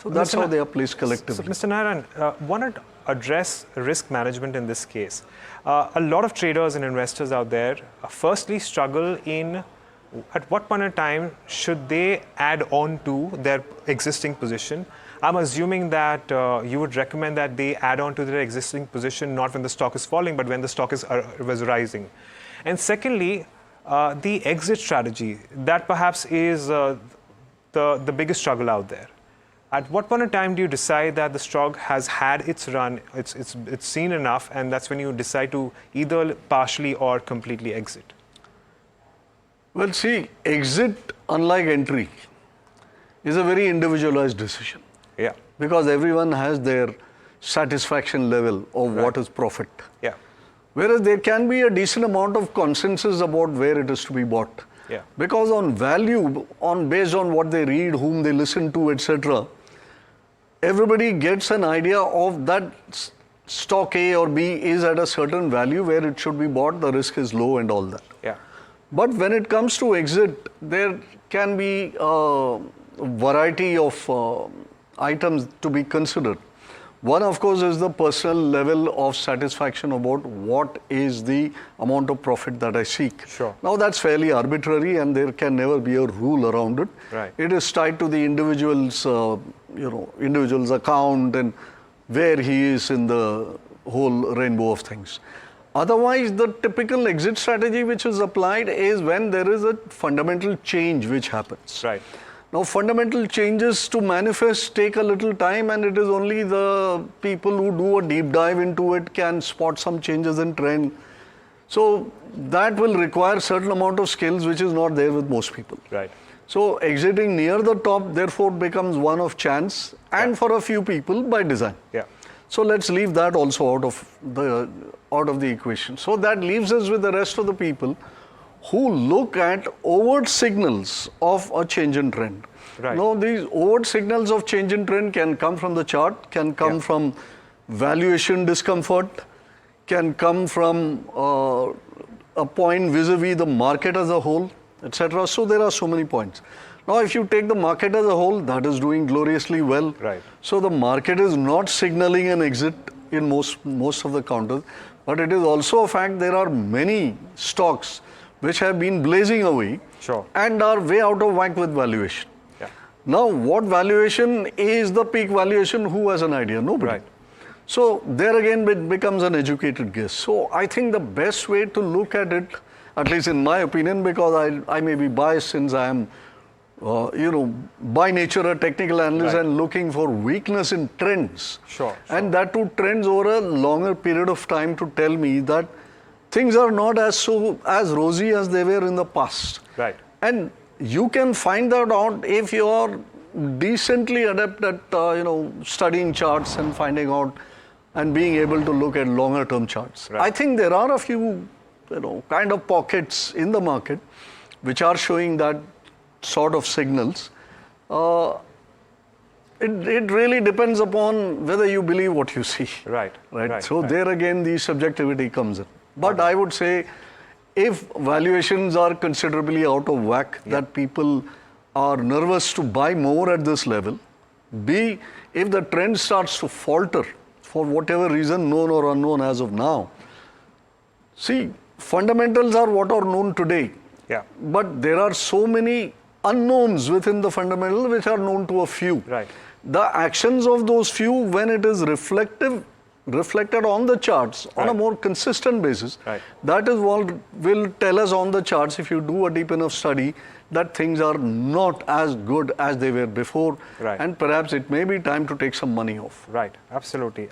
So that's how they are placed collectively. So, Mr. Narayan, want to address risk management in this case. A lot of traders and investors out there firstly struggle in at what point in time should they add on to their existing position. I'm assuming that you would recommend that they add on to their existing position not when the stock is falling, but when the stock was rising. And secondly, the exit strategy, that perhaps is the biggest struggle out there. At what point in time do you decide that the stock has had its run, it's seen enough, and that's when you decide to either partially or completely exit? Well, see, exit, unlike entry, is a very individualized decision. Yeah. Because everyone has their satisfaction level of what is profit. Yeah. Whereas there can be a decent amount of consensus about where it is to be bought. Yeah. Because on value, based on what they read, whom they listen to, etc., everybody gets an idea of that stock A or B is at a certain value where it should be bought, the risk is low and all that. Yeah. But when it comes to exit, there can be a variety of items to be considered. One, of course, is the personal level of satisfaction about what is the amount of profit that I seek. Sure. Now, that's fairly arbitrary and there can never be a rule around it. Right. It is tied to the individual's, individual's account and where he is in the whole rainbow of things. Otherwise, the typical exit strategy which is applied is when there is a fundamental change which happens. Right. Now, fundamental changes to manifest take a little time, and it is only the people who do a deep dive into it can spot some changes in trend. So that will require certain amount of skills which is not there with most people. Right. So exiting near the top therefore becomes one of chance and for a few people by design. Yeah. So let's leave that also out of the equation. So that leaves us with the rest of the people who look at overt signals of a change in trend. Right. Now, these overt signals of change in trend can come from the chart, can come from valuation discomfort, can come from a point vis-a-vis the market as a whole, etc. So there are so many points. Now, if you take the market as a whole, that is doing gloriously well. Right. So the market is not signaling an exit in most of the counters, but it is also a fact there are many stocks which have been blazing away and are way out of whack with valuation. Yeah. Now, what valuation is the peak valuation? Who has an idea? Nobody. Right. So there again it becomes an educated guess. So I think the best way to look at it, at least in my opinion, because I may be biased since I am, by nature a technical analyst and looking for weakness in trends. And that too trends over a longer period of time to tell me that things are not as rosy as they were in the past. Right. And you can find that out if you are decently adept at studying charts and finding out and being able to look at longer term charts. Right. I think there are a few kind of pockets in the market which are showing that sort of signals. It really depends upon whether you believe what you see. Right. So there again the subjectivity comes in. But I would say if valuations are considerably out of whack, that people are nervous to buy more at this level. B, if the trend starts to falter for whatever reason, known or unknown as of now. See, fundamentals are what are known today. Yeah. But there are so many unknowns within the fundamentals which are known to a few. Right. The actions of those few, when it is reflected on the charts on a more consistent basis, that is what will tell us on the charts, if you do a deep enough study, that things are not as good as they were before. And perhaps it may be time to take some money off. Right. Absolutely.